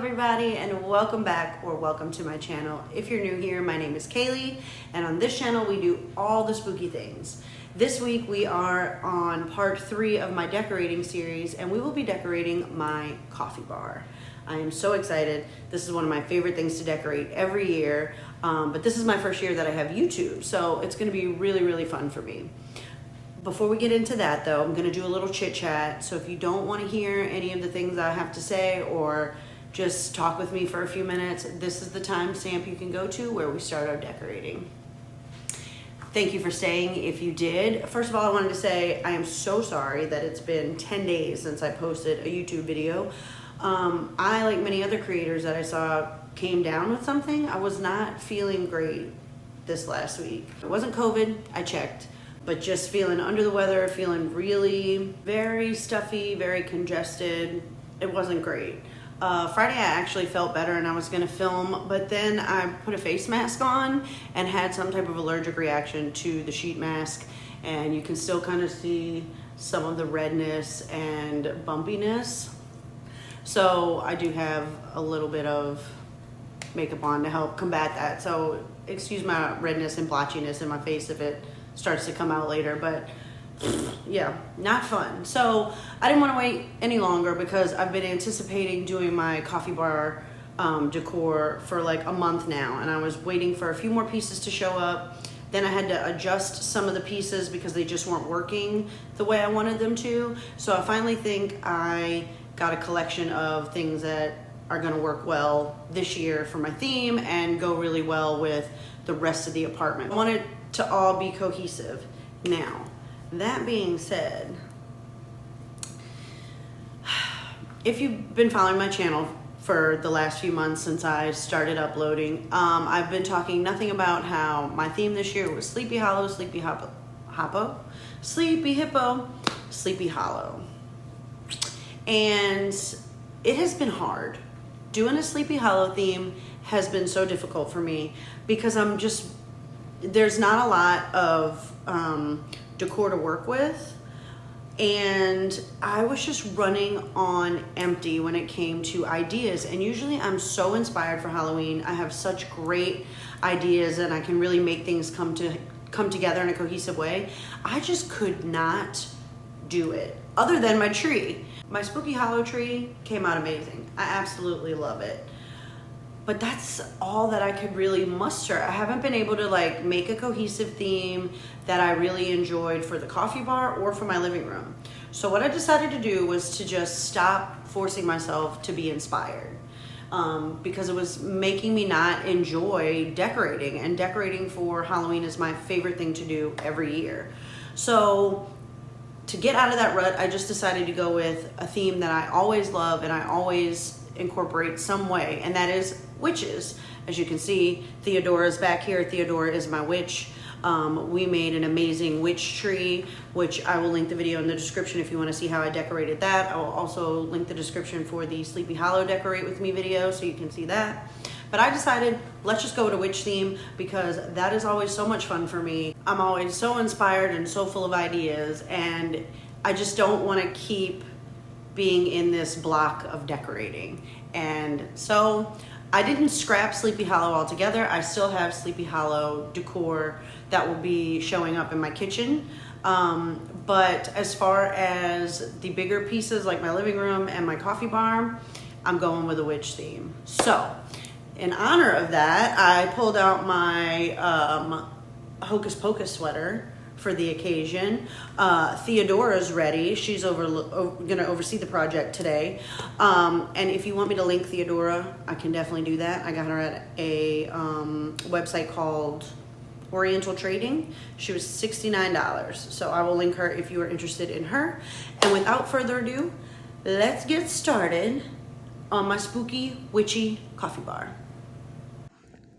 everybody, and welcome back or welcome to my channel. If you're new here, my name is Kaylee, and on this channel we do all the spooky things. This week we are on part 3 of my decorating series, and we will be decorating my coffee bar. I am so excited. This is one of my favorite things to decorate every year, but this is my first year that I have YouTube, so it's going to be really fun for me. Before we get into that though, I'm gonna do a little chit chat. So if you don't want to hear any of the things I have to say or just talk with me for a few minutes, this is the timestamp you can go to where we start our decorating. Thank you for staying if you did. First of all, I wanted to say I am so sorry that it's been 10 days since I posted a YouTube video. I, like many other creators that I saw, came down with something. I was not feeling great this last week. It wasn't COVID, I checked. But just feeling under the weather, feeling really very stuffy, very congested. It wasn't great. Friday I actually felt better and I was gonna film, but then I put a face mask on and had some type of allergic reaction to the sheet mask, and you can still kind of see some of the redness and bumpiness. So I do have a little bit of makeup on to help combat that. So excuse my redness and blotchiness in my face if it starts to come out later, but yeah, not fun. So I didn't want to wait any longer because I've been anticipating doing my coffee bar decor for like a month now, and I was waiting for a few more pieces to show up. Then I had to adjust some of the pieces because they just weren't working the way I wanted them to. So I finally think I got a collection of things that are going to work well this year for my theme and go really well with the rest of the apartment. I wanted to all be cohesive. Now, that being said, if you've been following my channel for the last few months since I started uploading, I've been talking nothing about how my theme this year was Sleepy Hollow, Sleepy Hippo, Sleepy Hippo, Sleepy Hollow. And it has been hard. Doing a Sleepy Hollow theme has been so difficult for me because there's not a lot of decor to work with, and I was just running on empty when it came to ideas. And usually I'm so inspired for Halloween. I have such great ideas and I can really make things come together in a cohesive way. I just could not do it, other than my tree. My Spooky Hollow tree came out amazing. I absolutely love it. But that's all that I could really muster. I haven't been able to like make a cohesive theme that I really enjoyed for the coffee bar or for my living room. So what I decided to do was to just stop forcing myself to be inspired, because it was making me not enjoy decorating, and decorating for Halloween is my favorite thing to do every year. So to get out of that rut, I just decided to go with a theme that I always love and I always incorporate some way, and that is witches. As you can see, Theodora's back here. Theodora is my witch. We made an amazing witch tree, which I will link the video in the description if you want to see how I decorated that. I will also link the description for the Sleepy Hollow Decorate With Me video so you can see that. But I decided, let's just go with a witch theme because that is always so much fun for me. I'm always so inspired and so full of ideas, and I just don't want to keep being in this block of decorating. And so I didn't scrap Sleepy Hollow altogether. I still have Sleepy Hollow decor that will be showing up in my kitchen. But as far as the bigger pieces like my living room and my coffee bar, I'm going with a witch theme. So in honor of that, I pulled out my Hocus Pocus sweater for the occasion. Theodora's ready. She's gonna oversee the project today. And if you want me to link Theodora, I can definitely do that. I got her at a website called Oriental Trading. She was $69. So I will link her if you are interested in her. And without further ado, let's get started on my spooky, witchy coffee bar.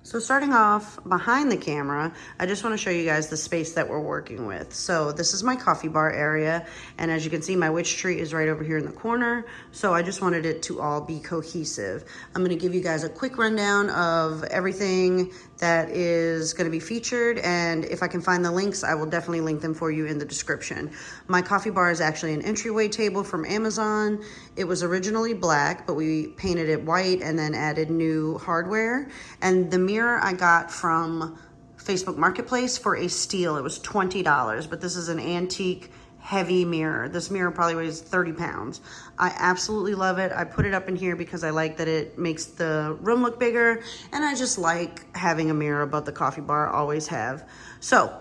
So starting off behind the camera, I just want to show you guys the space that we're working with. So this is my coffee bar area, and as you can see, my witch tree is right over here in the corner. So I just wanted it to all be cohesive. I'm going to give you guys a quick rundown of everything that is going to be featured, and if I can find the links, I will definitely link them for you in the description. My coffee bar is actually an entryway table from Amazon. It was originally black, but we painted it white and then added new hardware. And the mirror I got from Facebook Marketplace for a steal. It was $20, but this is an antique heavy mirror. This mirror probably weighs 30 pounds. I absolutely love it. I put it up in here because I like that it makes the room look bigger, and I just like having a mirror above the coffee bar, always have. So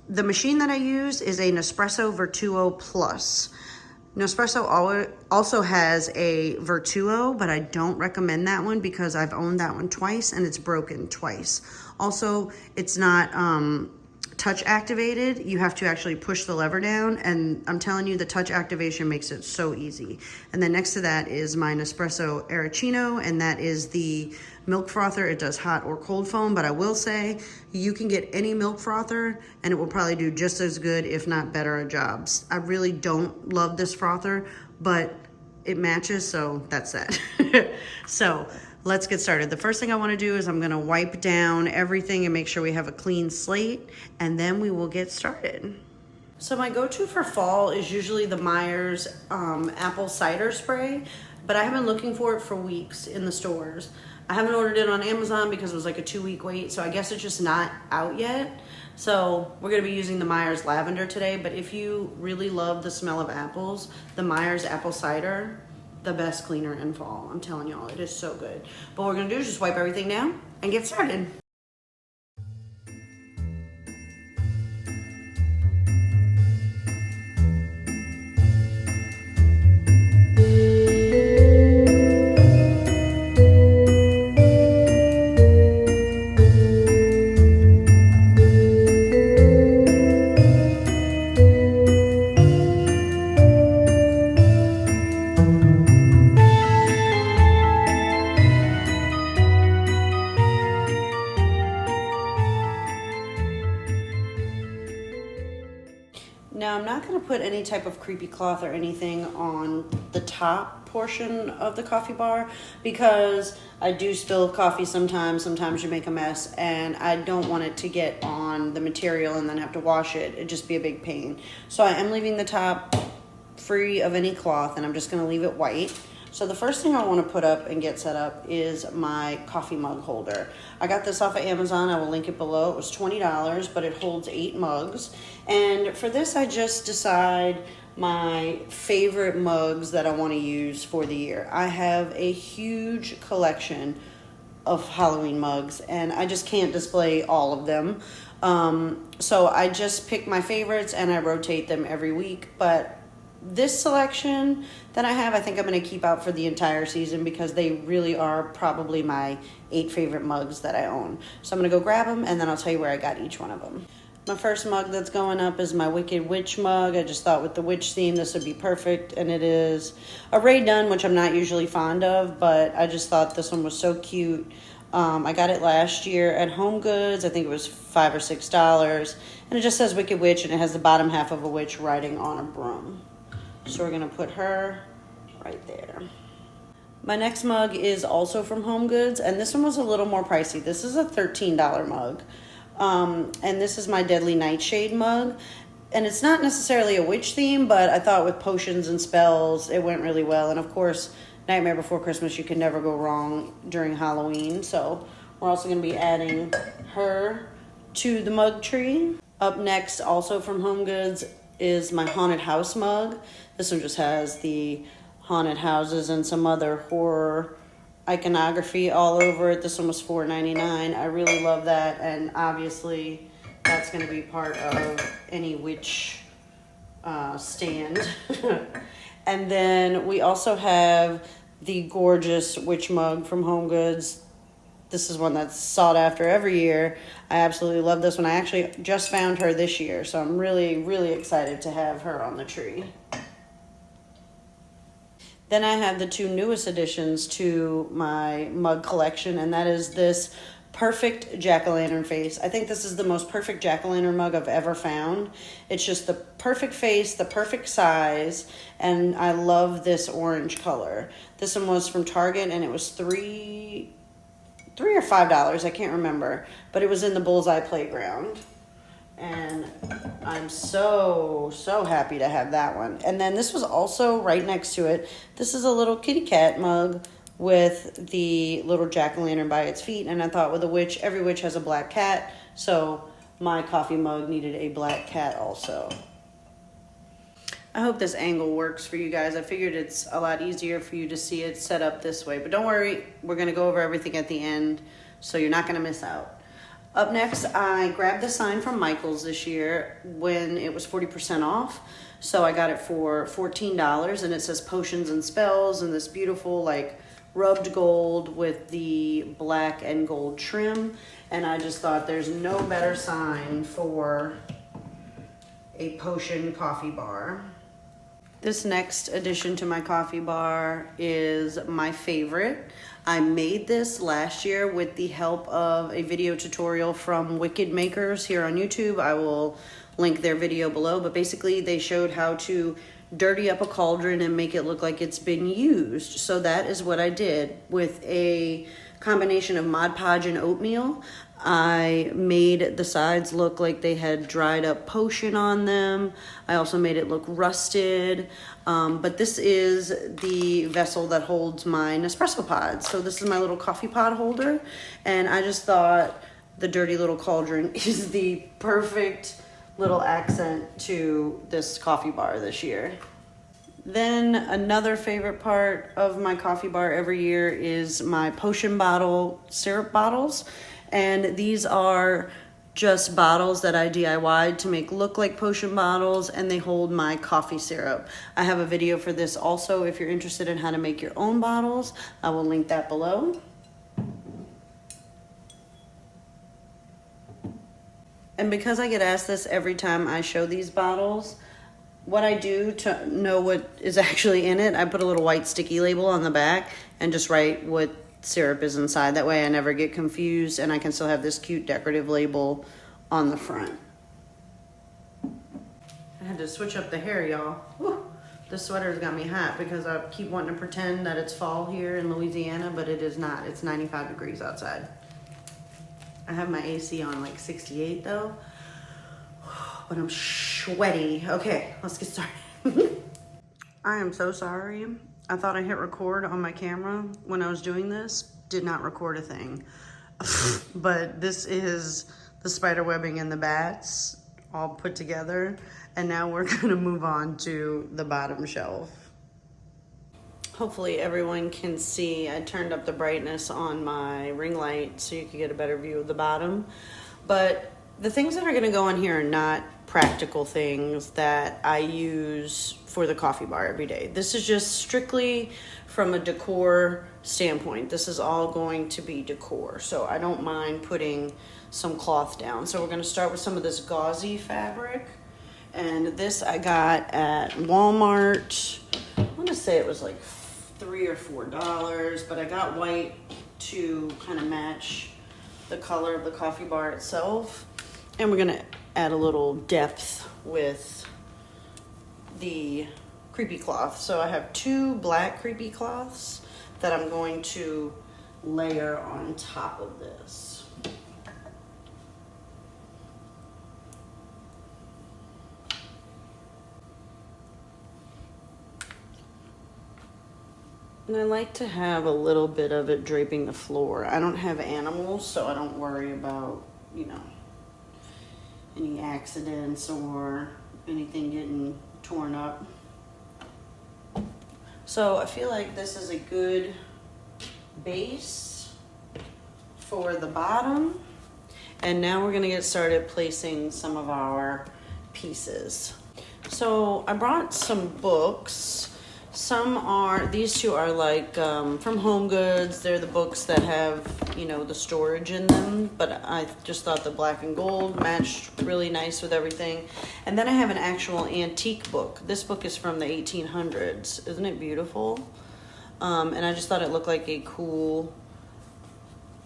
the machine that I use is a Nespresso Virtuo Plus. Nespresso also has a Virtuo, but I don't recommend that one because I've owned that one twice and it's broken twice. Also, it's not touch activated. You have to actually push the lever down, and I'm telling you, the touch activation makes it so easy. And then next to that is my Nespresso Arancino, and that is the milk frother. It does hot or cold foam, but I will say you can get any milk frother and it will probably do just as good, if not better, jobs. I really don't love this frother, but it matches, so that's that. So let's get started. The first thing I want to do is I'm going to wipe down everything and make sure we have a clean slate, and then we will get started. So my go-to for fall is usually the Myers apple cider spray, but I have been looking for it for weeks in the stores. I haven't ordered it on Amazon because it was like a 2-week wait, so I guess it's just not out yet. So we're going to be using the Myers lavender today, but if you really love the smell of apples, the Myers apple cider, the best cleaner in fall. I'm telling y'all, it is so good. But what we're going to do is just wipe everything down and get started. Now, I'm not going to put any type of creepy cloth or anything on the top portion of the coffee bar because I do spill coffee sometimes. Sometimes you make a mess, and I don't want it to get on the material and then have to wash it. It'd just be a big pain. So I am leaving the top free of any cloth, and I'm just going to leave it white. So the first thing I want to put up and get set up is my coffee mug holder. I got this off of Amazon. I will link it below. It was $20, but it holds 8 mugs. And for this, I just decide my favorite mugs that I want to use for the year. I have a huge collection of Halloween mugs, and I just can't display all of them. So I just pick my favorites and I rotate them every week. But this selection that I have, I think I'm going to keep out for the entire season because they really are probably my 8 favorite mugs that I own. So I'm going to go grab them, and then I'll tell you where I got each one of them. My first mug that's going up is my Wicked Witch mug. I just thought with the witch theme this would be perfect, and it is a Rae Dunn, which I'm not usually fond of, but I just thought this one was so cute. I got it last year at Home Goods. I think it was $5 or $6, and it just says Wicked Witch, and it has the bottom half of a witch riding on a broom. So we're going to put her right there. My next mug is also from Home Goods, and this one was a little more pricey. This is a $13 mug. And this is my Deadly Nightshade mug. And it's not necessarily a witch theme, but I thought with potions and spells, it went really well. And of course, Nightmare Before Christmas, you can never go wrong during Halloween. So we're also going to be adding her to the mug tree. Up next, also from Home Goods, is my Haunted House mug. This one just has the haunted houses and some other horror iconography all over it. This one was $4.99. I really love that, and obviously that's going to be part of any witch stand. And then we also have the gorgeous witch mug from Home Goods. This is one that's sought after every year. I absolutely love this one. I actually just found her this year, so I'm really, really excited to have her on the tree. Then I have the 2 newest additions to my mug collection, and that is this perfect jack-o'-lantern face. I think this is the most perfect jack-o'-lantern mug I've ever found. It's just the perfect face, the perfect size, and I love this orange color. This one was from Target, and it was $3 or $5, I can't remember, but it was in the Bullseye Playground. And I'm so happy to have that one. And then this was also right next to it. This is a little kitty cat mug with the little jack-o'-lantern by its feet. And I thought with a witch, every witch has a black cat. So my coffee mug needed a black cat also. I hope this angle works for you guys. I figured it's a lot easier for you to see it set up this way. But don't worry, we're going to go over everything at the end, so you're not going to miss out. Up next, I grabbed the sign from Michael's this year when it was 40% off. So I got it for $14, and it says Potions and Spells, and this beautiful like rubbed gold with the black and gold trim. And I just thought there's no better sign for a potion coffee bar. This next addition to my coffee bar is my favorite. I made this last year with the help of a video tutorial from Wicked Makers here on YouTube. I will link their video below, but basically they showed how to dirty up a cauldron and make it look like it's been used. So that is what I did with a combination of Mod Podge and oatmeal. I made the sides look like they had dried up potion on them. I also made it look rusted. But this is the vessel that holds my Nespresso pods. So this is my little coffee pod holder. And I just thought the dirty little cauldron is the perfect little accent to this coffee bar this year. Then another favorite part of my coffee bar every year is my potion bottle syrup bottles. And these are just bottles that I DIY'd to make look like potion bottles, and they hold my coffee syrup. I have a video for this also if you're interested in how to make your own bottles. I will link that below. And because I get asked this every time I show these bottles, what I do to know what is actually in it, I put a little white sticky label on the back and just write what syrup is inside. That way I never get confused, and I can still have this cute decorative label on the front. I had to switch up the hair, y'all. Whew. This sweater's got me hot because I keep wanting to pretend that it's fall here in Louisiana, but it is not. It's 95 degrees outside. I have my AC on like 68 though, but I'm sweaty. Okay, let's get started. I am so sorry. I thought I hit record on my camera when I was doing this. Did not record a thing. But this is the spider webbing and the bats all put together. And now we're gonna move on to the bottom shelf. Hopefully everyone can see. I turned up the brightness on my ring light so you can get a better view of the bottom. But the things that are gonna go on here are not practical things that I use for the coffee bar every day. This is just strictly from a decor standpoint. This is all going to be decor, so I don't mind putting some cloth down. So we're going to start with some of this gauzy fabric, and this I got at Walmart. I want to say it was like $3 or $4, but I got white to kind of match the color of the coffee bar itself. And we're gonna add a little depth with the creepy cloth. So I have 2 black creepy cloths that I'm going to layer on top of this. And I like to have a little bit of it draping the floor. I don't have animals, so I don't worry about, you know, any accidents or anything getting torn up. So I feel like this is a good base for the bottom. And now we're gonna get started placing some of our pieces. So I brought some books. Some are, these 2 are like from Home Goods. They're the books that have, you know, the storage in them, but I just thought the black and gold matched really nice with everything. And then I have an actual antique book. This book is from the 1800s. Isn't it beautiful? And I just thought it looked like a cool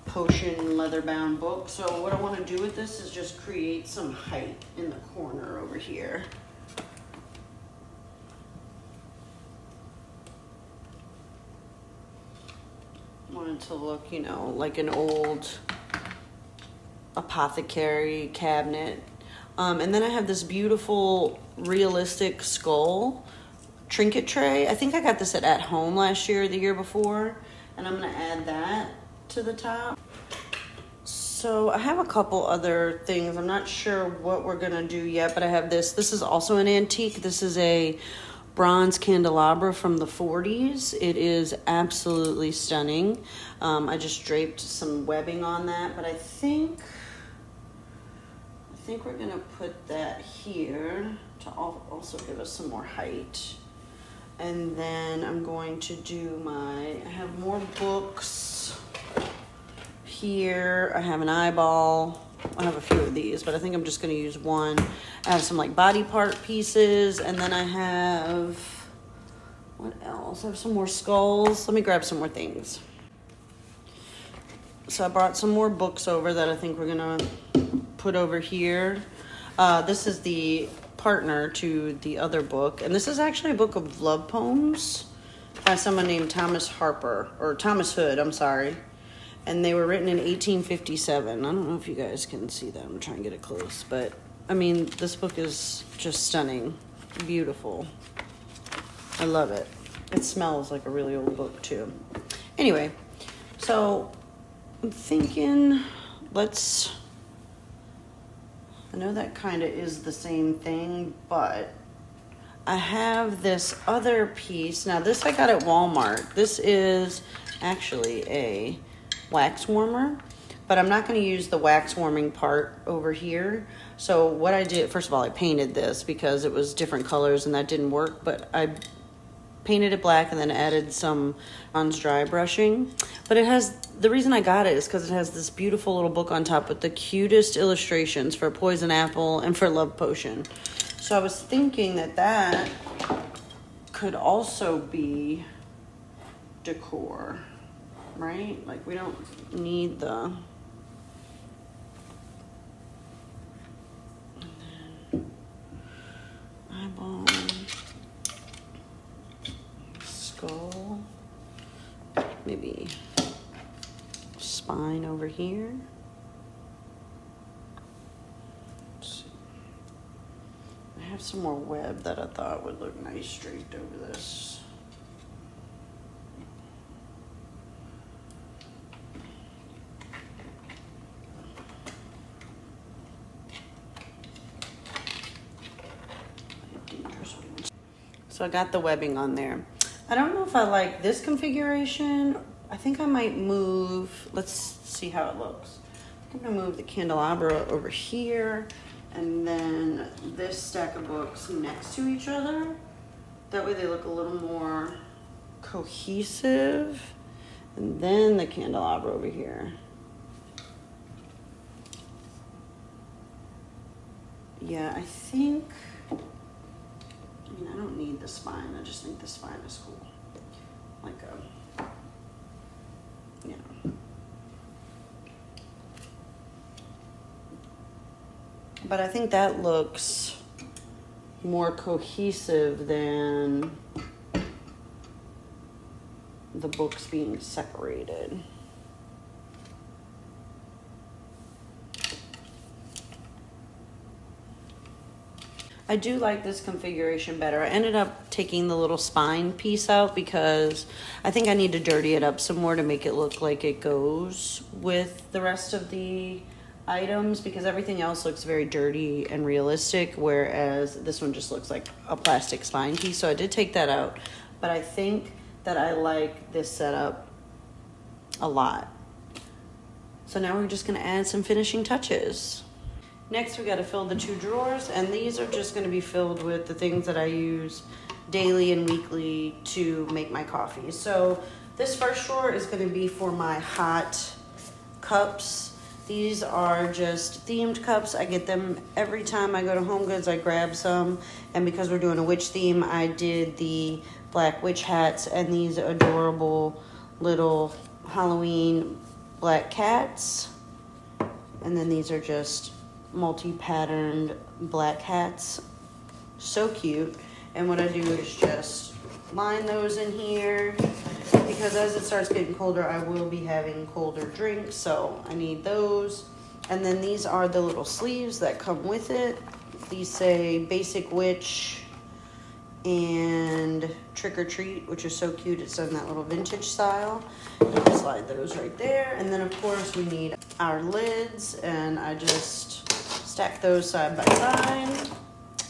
potion leather-bound book. So what I want to do with this is just create some height in the corner over here. I want it to look, you know, like an old apothecary cabinet. And then I have this beautiful realistic skull trinket tray. I think I got this at Home last year or the year before, and I'm gonna add that to the top. So I have a couple other things. I'm not sure what we're gonna do yet, but I have this. This is also an antique. This is a bronze candelabra from the 40s. It is absolutely stunning. I just draped some webbing on that, but I think we're gonna put that here to also give us some more height. And then I'm going to do I have more books here. I have an eyeball. I have a few of these, but I think I'm just gonna use one. I have some like body part pieces, and then I have, what else? I have some more skulls. Let me grab some more things. So I brought some more books over that I think we're gonna put over here. This is the partner to the other book, and this is actually a book of love poems by someone named Thomas Hood, I'm sorry. And they were written in 1857. I don't know if you guys can see that. I'm trying to get it close, but I mean, this book is just stunning, beautiful. I love it. It smells like a really old book too. Anyway, so I'm thinking, I know that kind of is the same thing, but I have this other piece. Now this I got at Walmart. This is actually a wax warmer, but I'm not going to use the wax warming part over here. So what I did, first of all, I painted this because it was different colors and that didn't work, but I painted it black and then added some bronze dry brushing. But it has, the reason I got it is because it has this beautiful little book on top with the cutest illustrations for Poison Apple and for Love Potion. So I was thinking that could also be decor, right? Like we don't need the... eyeball, skull, maybe spine over here. Let's see. I have some more web that I thought would look nice draped over this. So I got the webbing on there. I don't know if I like this configuration. I think I might move, let's see how it looks. I'm gonna move the candelabra over here and then this stack of books next to each other. That way they look a little more cohesive. And then the candelabra over here. Yeah, I think, I mean, I don't need the spine. I just think the spine is cool. Like a, you know. But I think that looks more cohesive than the books being separated. I do like this configuration better. I ended up taking the little spine piece out because I think I need to dirty it up some more to make it look like it goes with the rest of the items, because everything else looks very dirty and realistic, whereas this one just looks like a plastic spine piece. So I did take that out, but I think that I like this setup a lot. So now we're just gonna add some finishing touches. Next, we got to fill the 2 drawers, and these are just going to be filled with the things that I use daily and weekly to make my coffee. So this first drawer is going to be for my hot cups. These are just themed cups. I get them every time I go to Home Goods. I grab some, and because we're doing a witch theme, I did the black witch hats and these adorable little Halloween black cats. And then these are just multi-patterned black hats. So cute. And what I do is just line those in here, because as it starts getting colder, I will be having colder drinks, so I need those. And then these are the little sleeves that come with it. These say Basic Witch and Trick or Treat, which is so cute. It's in that little vintage style. And I'll slide those right there. And then of course we need our lids, and I just stack those side by side.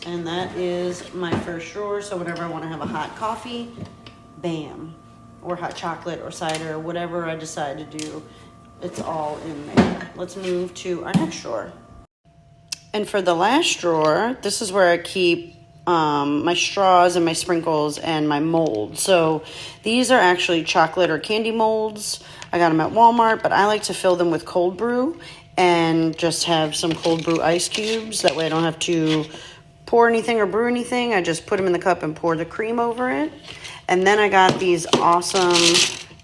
And that is my first drawer. So whenever I want to have a hot coffee, bam, or hot chocolate or cider or whatever I decide to do, it's all in there. Let's move to our next drawer. And for the last drawer, this is where I keep my straws and my sprinkles and my molds. So these are actually chocolate or candy molds. I got them at Walmart, but I like to fill them with cold brew and just have some cold brew ice cubes. That way I don't have to pour anything or brew anything. I just put them in the cup and pour the cream over it. And then I got these awesome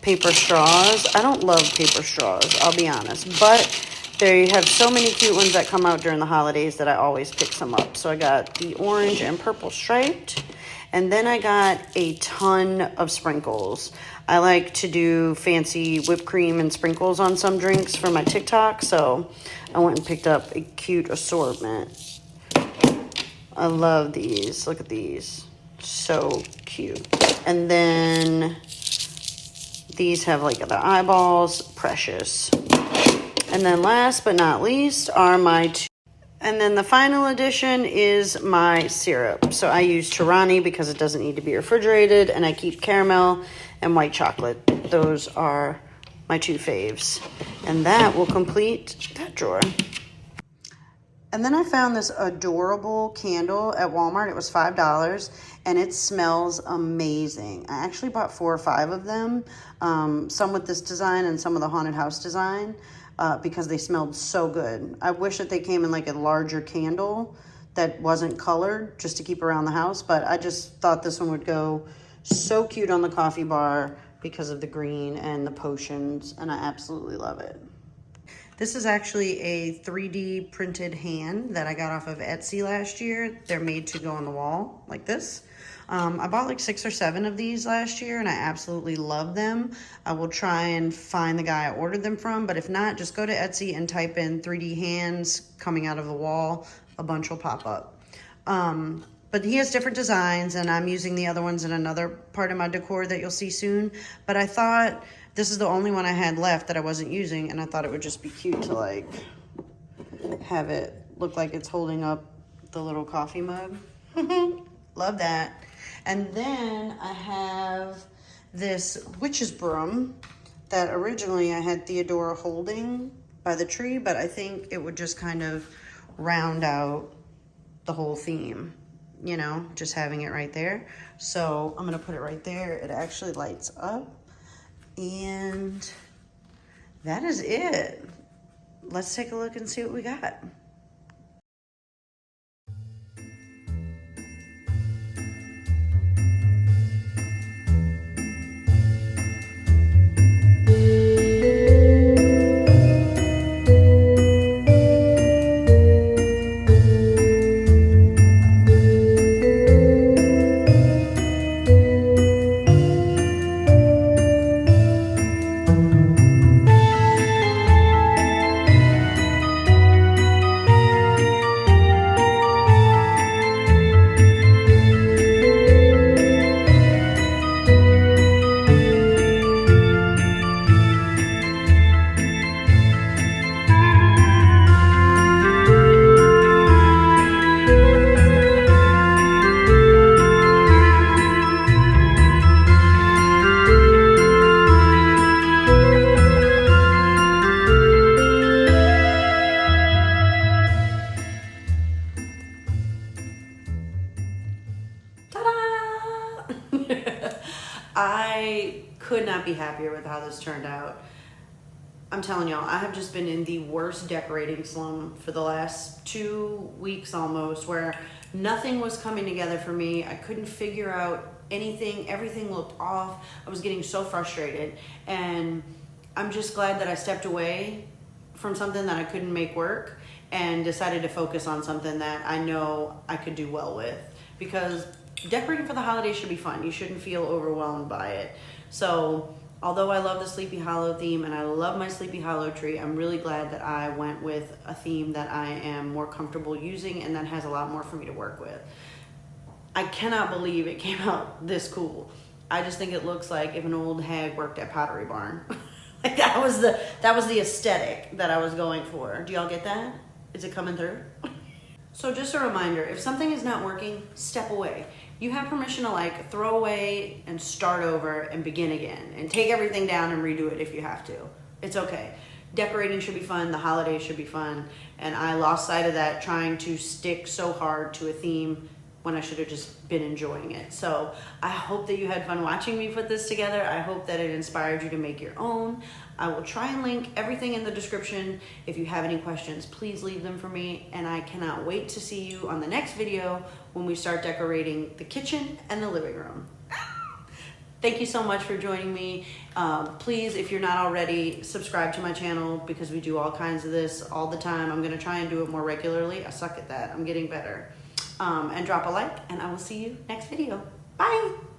paper straws. I don't love paper straws, I'll be honest, but they have so many cute ones that come out during the holidays that I always pick some up. So I got the orange and purple striped, and then I got a ton of sprinkles. I like to do fancy whipped cream and sprinkles on some drinks for my TikTok, so I went and picked up a cute assortment. I love these. Look at these. So cute. And then these have like the eyeballs. Precious. And then last but not least are my two. And then the final addition is my syrup. So I use Tirani because it doesn't need to be refrigerated. And I keep caramel and white chocolate. Those are my two faves. And that will complete that drawer. And then I found this adorable candle at Walmart. It was $5 and it smells amazing. I actually bought 4 or 5 of them, some with this design and some with the haunted house design, because they smelled so good. I wish that they came in like a larger candle that wasn't colored just to keep around the house, but I just thought this one would go so cute on the coffee bar because of the green and the potions, and I absolutely love it. This is actually a 3D printed hand that I got off of Etsy last year. They're made to go on the wall like this. I bought like 6 or 7 of these last year and I absolutely love them. I will try and find the guy I ordered them from, but if not, just go to Etsy and type in 3D hands coming out of the wall. A bunch will pop up. But he has different designs, and I'm using the other ones in another part of my decor that you'll see soon. But I thought this is the only one I had left that I wasn't using, and I thought it would just be cute to like have it look like it's holding up the little coffee mug. Love that. And then I have this witch's broom that originally I had Theodora holding by the tree, but I think it would just kind of round out the whole theme, you know, just having it right there. So I'm gonna put it right there. It actually lights up. And that is it. Let's take a look and see what we got. I could not be happier with how this turned out. I'm telling y'all, I have just been in the worst decorating slum for the last 2 weeks almost, where nothing was coming together for me. I couldn't figure out anything. Everything looked off. I was getting so frustrated. And I'm just glad that I stepped away from something that I couldn't make work and decided to focus on something that I know I could do well with, because decorating for the holidays should be fun. You shouldn't feel overwhelmed by it. So although I love the Sleepy Hollow theme and I love my Sleepy Hollow tree, I'm really glad that I went with a theme that I am more comfortable using and that has a lot more for me to work with. I cannot believe it came out this cool. I just think it looks like if an old hag worked at Pottery Barn. Like that was the aesthetic that I was going for. Do y'all get that? Is it coming through? So just a reminder, if something is not working, step away. You have permission to like throw away and start over and begin again and take everything down and redo it if you have to. It's okay. Decorating should be fun, the holidays should be fun, and I lost sight of that trying to stick so hard to a theme when I should have just been enjoying it. So I hope that you had fun watching me put this together. I hope that it inspired you to make your own. I will try and link everything in the description. If you have any questions, please leave them for me. And I cannot wait to see you on the next video when we start decorating the kitchen and the living room. Thank you so much for joining me. Please, if you're not already, subscribe to my channel because we do all kinds of this all the time. I'm gonna try and do it more regularly. I suck at that, I'm getting better. And drop a like, and I will see you next video. Bye.